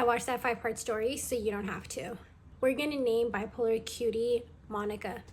I watched that 5-part story, so you don't have to. We're gonna name bipolar cutie Monica.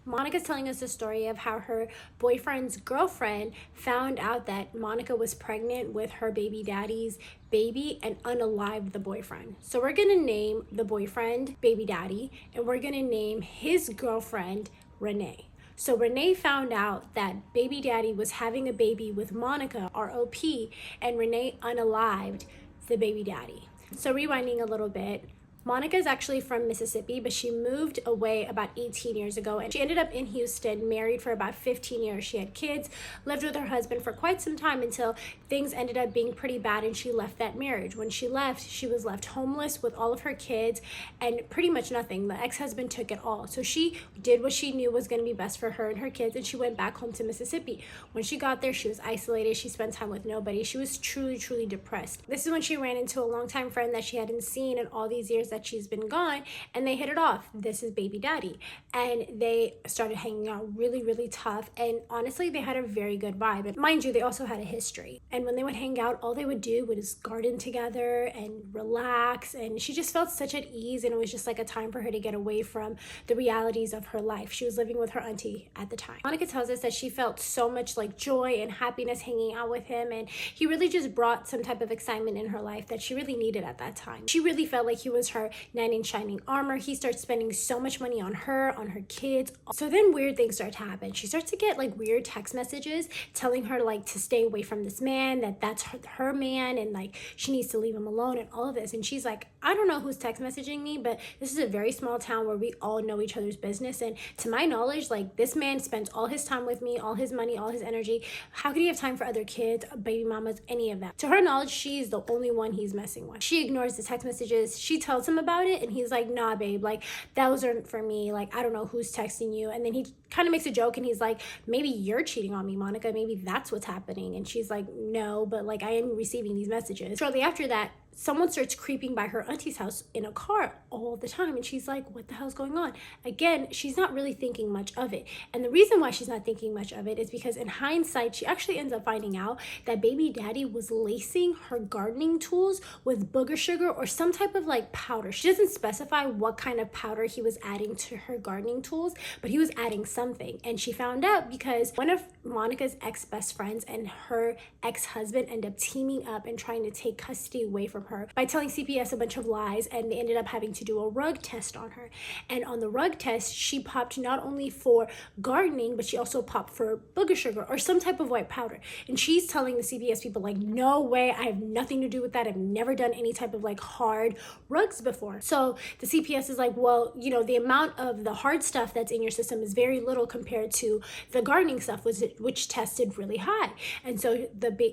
Monica's telling us the story of how her boyfriend's girlfriend found out that Monica was pregnant with her baby daddy's baby and unalived the boyfriend. So we're gonna name the boyfriend baby daddy, and we're gonna name his girlfriend Renee. So Renee found out that baby daddy was having a baby with Monica, ROP, and Renee unalived the baby daddy. So rewinding a little bit, Monica is actually from Mississippi, but she moved away about 18 years ago, and she ended up in Houston, married for about 15 years. She had kids, lived with her husband for quite some time until things ended up being pretty bad and she left that marriage. When she left, she was left homeless with all of her kids and pretty much nothing. The ex-husband took it all. So she did what she knew was going to be best for her and her kids, and she went back home to Mississippi. When she got there, she was isolated. She spent time with nobody. She was truly, truly depressed. This is when she ran into a longtime friend that she hadn't seen in all these years that she's been gone, and they hit it off. This is baby daddy, and they started hanging out really, really tough, and honestly they had a very good vibe. And mind you, they also had a history, and when they would hang out, all they would do was garden together and relax, and she just felt such at ease, and it was just like a time for her to get away from the realities of her life. She was living with her auntie at the time. Monica tells us that she felt so much like joy and happiness hanging out with him, and he really just brought some type of excitement in her life that she really needed at that time. She really felt like he was her knight in shining armor. He starts spending so much money on her, on her kids. So then weird things start to happen. She starts to get like weird text messages telling her like to stay away from this man, that that's her man, and like she needs to leave him alone and all of this. And she's like, I don't know who's text messaging me, but this is a very small town where we all know each other's business, and to my knowledge, like this man spends all his time with me, all his money, all his energy. How could he have time for other kids, baby mamas, any of that? To her knowledge, she's the only one he's messing with. She ignores the text messages. She tells him about it, and he's like, nah babe, like those aren't for me, like I don't know who's texting you. And then he kind of makes a joke and he's like, maybe you're cheating on me, Monica, maybe that's what's happening. And she's like, no, but like I am receiving these messages. Shortly after that, someone starts creeping by her auntie's house in a car all the time, and she's like, what the hell's going on? Again, she's not really thinking much of it. And the reason why she's not thinking much of it is because in hindsight, she actually ends up finding out that baby daddy was lacing her gardening tools with booger sugar or some type of like powder. She doesn't specify what kind of powder he was adding to her gardening tools, but he was adding something. And she found out because one of Monica's ex-best friends and her ex-husband end up teaming up and trying to take custody away from her by telling CPS a bunch of lies, and they ended up having to do a rug test on her. And on the rug test, she popped not only for gardening, but she also popped for booger sugar or some type of white powder. And she's telling the CPS people like, no way, I have nothing to do with that. I've never done any type of like hard rugs before. So the CPS is like, well, you know, the amount of the hard stuff that's in your system is very little compared to the gardening stuff, which tested really high. And so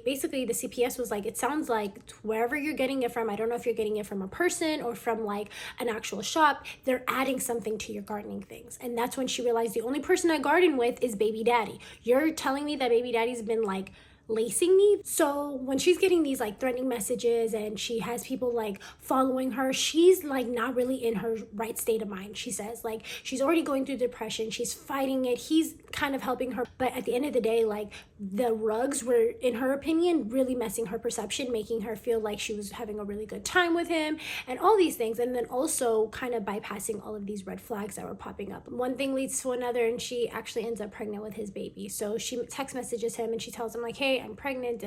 basically the CPS was like, it sounds like wherever you're getting it from, I don't know if you're getting it from a person or from like an actual shop, they're adding something to your gardening things. And that's when she realized the only person I garden with is baby daddy. You're telling me that baby daddy's been like lacing me? So when she's getting these like threatening messages and she has people like following her, she's like not really in her right state of mind. She says like she's already going through depression, she's fighting it, he's kind of helping her, but at the end of the day, like the rugs were, in her opinion, really messing her perception, making her feel like she was having a really good time with him and all these things, and then also kind of bypassing all of these red flags that were popping up. One thing leads to another, and she actually ends up pregnant with his baby. So she text messages him and she tells him like, hey, I'm pregnant,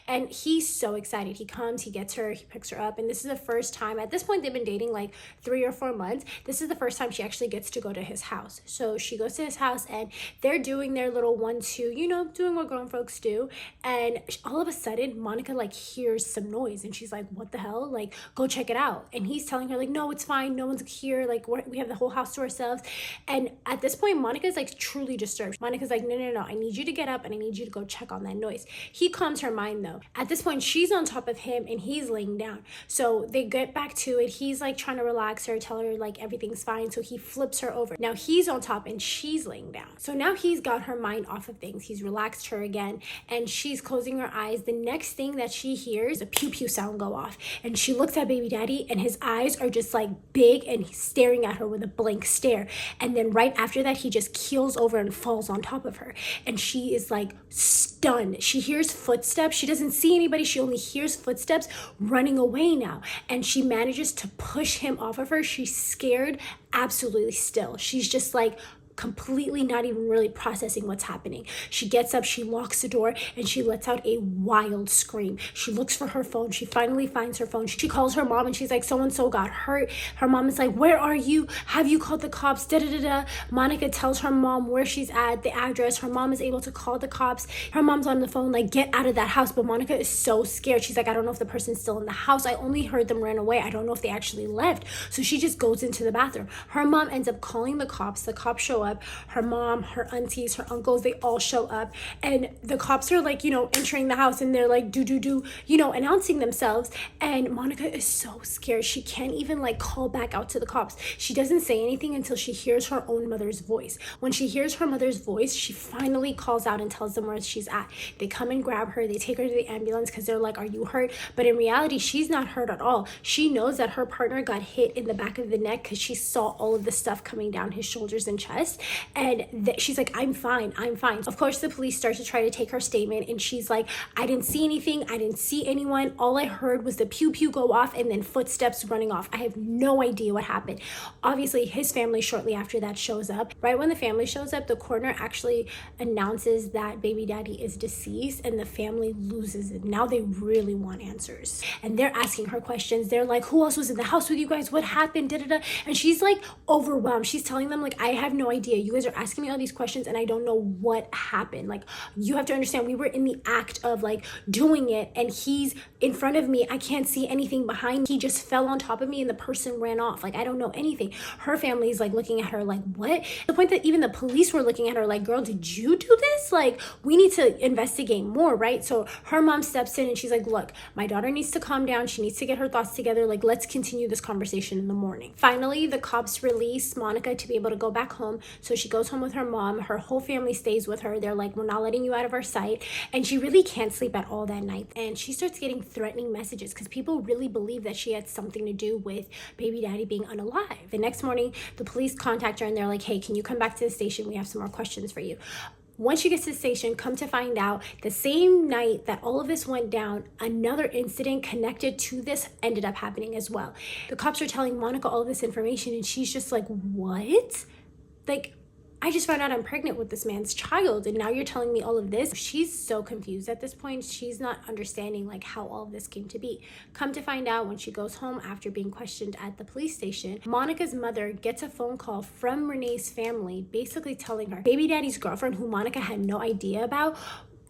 and he's so excited. He comes, he gets her, he picks her up, and this is the first time, at this point they've been dating like 3 or 4 months, this is the first time she actually gets to go to his house. So she goes to his house and they're doing their little 1-2, you know, doing what grown folks do, and all of a sudden Monica like hears some noise and she's like, what the hell, like go check it out. And he's telling her like, no, it's fine, no one's here, like we have the whole house to ourselves. And at this point Monica's like truly disturbed. Monica's like, no, I need you to get up and I need you to go check on that noise. He calms her mind though. At this point she's on top of him and he's laying down, so they get back to it. He's like trying to relax her, tell her like everything's fine, so he flips her over. Now he's on top and she's laying down, so now he's got her mind off of things. He's relaxed her again and she's closing her eyes. The next thing that she hears, a pew pew sound go off, and she looks at baby daddy and his eyes are just like big and he's staring at her with a blank stare. And then right after that he just keels over and falls on top of her, and she is like stunned. run. She hears footsteps. She doesn't see anybody. She only hears footsteps running away now. And she manages to push him off of her. She's scared, absolutely still. She's just like, completely not even really processing what's happening. She gets up, she locks the door, and she lets out a wild scream. She looks for her phone. She finally finds her phone. She calls her mom and she's like, so-and-so got hurt. Her mom is like, where are you? Have you called the cops? Da-da-da-da. Monica tells her mom where she's at, the address. Her mom is able to call the cops. Her mom's on the phone like, get out of that house. But Monica is so scared. She's like, I don't know if the person's still in the house. I only heard them run away. I don't know if they actually left. So she just goes into the bathroom. Her mom ends up calling the cops. The cops show up. Her mom, her aunties, her uncles, they all show up, and the cops are like, entering the house, and they're like, do, announcing themselves. And Monica is so scared. She can't even like call back out to the cops. She doesn't say anything until she hears her own mother's voice. When she hears her mother's voice, she finally calls out and tells them where she's at. They come and grab her. They take her to the ambulance because they're like, are you hurt? But in reality, she's not hurt at all. She knows that her partner got hit in the back of the neck because she saw all of the stuff coming down his shoulders and chest. And she's like, I'm fine. Of course, the police start to try to take her statement, and she's like, I didn't see anything. I didn't see anyone. All I heard was the pew pew go off and then footsteps running off. I have no idea what happened. Obviously, his family shortly after that shows up. Right when the family shows up, the coroner actually announces that baby daddy is deceased, and the family loses it. Now they really want answers, and they're asking her questions. They're like, who else was in the house with you guys? What happened? Da-da-da. And she's like overwhelmed. She's telling them like, I have no idea. You guys are asking me all these questions and I don't know what happened. Like, you have to understand, we were in the act of like doing it, and he's in front of me. I can't see anything behind me. He just fell on top of me and the person ran off. Like, I don't know anything. Her family's like looking at her like, what? To the point that even the police were looking at her like, girl, did you do this? Like, we need to investigate more, right? So her mom steps in and she's like, look, my daughter needs to calm down. She needs to get her thoughts together. Like, let's continue this conversation in the morning. Finally, the cops release Monica to be able to go back home. So she goes home with her mom. Her whole family stays with her. They're like, we're not letting you out of our sight. And she really can't sleep at all that night. And she starts getting threatening messages because people really believe that she had something to do with baby daddy being unalive. The next morning, the police contact her and they're like, hey, can you come back to the station? We have some more questions for you. Once she gets to the station, come to find out, the same night that all of this went down, another incident connected to this ended up happening as well. The cops are telling Monica all of this information and she's just like, what? Like, I just found out I'm pregnant with this man's child, and now you're telling me all of this? She's so confused at this point. She's not understanding like how all of this came to be. Come to find out, when she goes home after being questioned at the police station, Monica's mother gets a phone call from Renee's family, basically telling her baby daddy's girlfriend, who Monica had no idea about,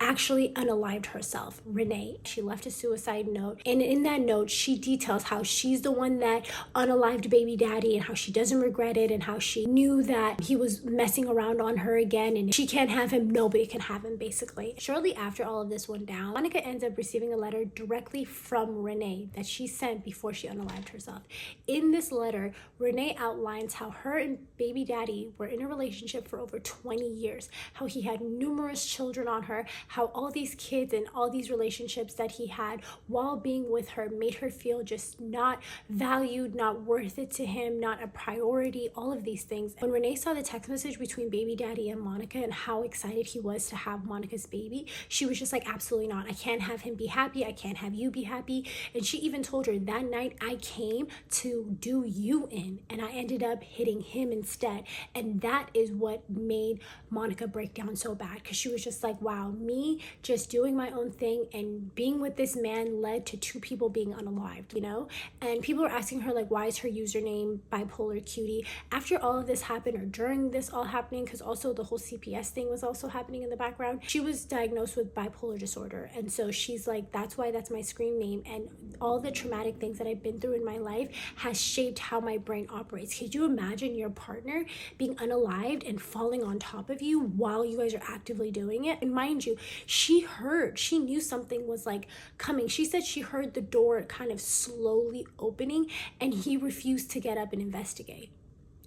actually unalived herself, Renee. She left a suicide note, and in that note she details how she's the one that unalived baby daddy and how she doesn't regret it and how she knew that he was messing around on her again and she can't have him, nobody can have him, basically. Shortly after all of this went down, Monica ends up receiving a letter directly from Renee that she sent before she unalived herself. In this letter, Renee outlines how her and baby daddy were in a relationship for over 20 years, how he had numerous children on her, how all these kids and all these relationships that he had while being with her made her feel just not valued, not worth it to him, not a priority, all of these things. When Renee saw the text message between baby daddy and Monica and how excited he was to have Monica's baby, she was just like, absolutely not. I can't have him be happy. I can't have you be happy. And she even told her, that night I came to do you in and I ended up hitting him instead. And that is what made Monica break down so bad, because she was just like, wow, me just doing my own thing and being with this man led to two people being unalived, And people were asking her like, why is her username bipolar cutie? After all of this happened, or during this all happening, because also the whole CPS thing was also happening in the background, she was diagnosed with bipolar disorder. And so she's like, that's why that's my screen name. And all the traumatic things that I've been through in my life has shaped how my brain operates. Could you imagine your partner being unalived and falling on top of you while you guys are actively doing it? And mind you, she knew something was like coming. She said she heard the door kind of slowly opening and he refused to get up and investigate.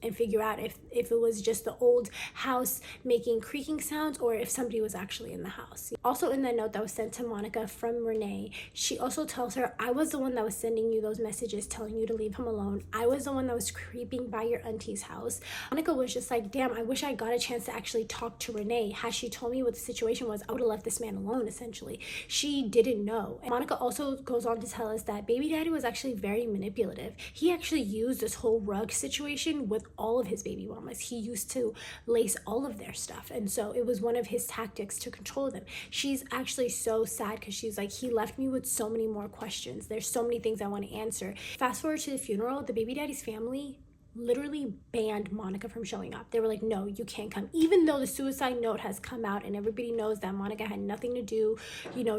and figure out if it was just the old house making creaking sounds or if somebody was actually in the house. Also in the note that was sent to Monica from Renee, she also tells her, I was the one that was sending you those messages telling you to leave him alone. I was the one that was creeping by your auntie's house. Monica was just like, damn, I wish I got a chance to actually talk to Renee. Had she told me what the situation was, I would have left this man alone, essentially. She didn't know. And Monica also goes on to tell us that baby daddy was actually very manipulative. He actually used this whole rug situation with all of his baby mamas. He used to lace all of their stuff, and so it was one of his tactics to control them. She's actually so sad because she's like, he left me with so many more questions. There's so many things I want to answer. Fast forward to the funeral, the baby daddy's family literally banned Monica from showing up. They were like, no, you can't come. Even though the suicide note has come out and everybody knows that Monica had nothing to do,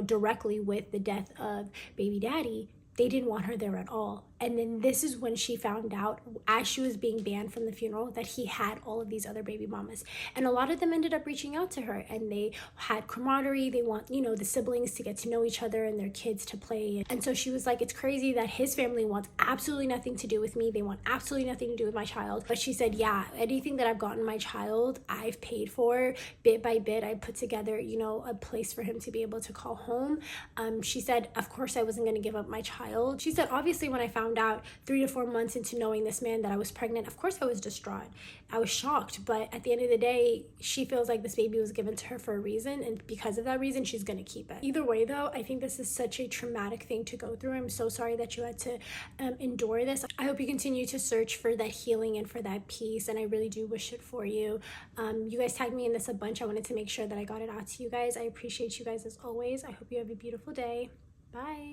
directly with the death of baby daddy, they didn't want her there at all. And then this is when she found out, as she was being banned from the funeral, that he had all of these other baby mamas. And a lot of them ended up reaching out to her, and they had camaraderie. They want, the siblings to get to know each other and their kids to play. And so she was like, it's crazy that his family wants absolutely nothing to do with me. They want absolutely nothing to do with my child. But she said, yeah, anything that I've gotten my child, I've paid for bit by bit. I put together, a place for him to be able to call home. She said, of course I wasn't going to give up my child. She said, obviously when I found out 3 to 4 months into knowing this man that I was pregnant, of course I was distraught. I was shocked, but at the end of the day, she feels like this baby was given to her for a reason, and because of that reason, she's gonna keep it. Either way though, I think this is such a traumatic thing to go through. I'm so sorry that you had to endure this. I hope you continue to search for that healing and for that peace, and I really do wish it for you. You guys tagged me in this a bunch. I wanted to make sure that I got it out to you guys. I appreciate you guys as always. I hope you have a beautiful day. Bye.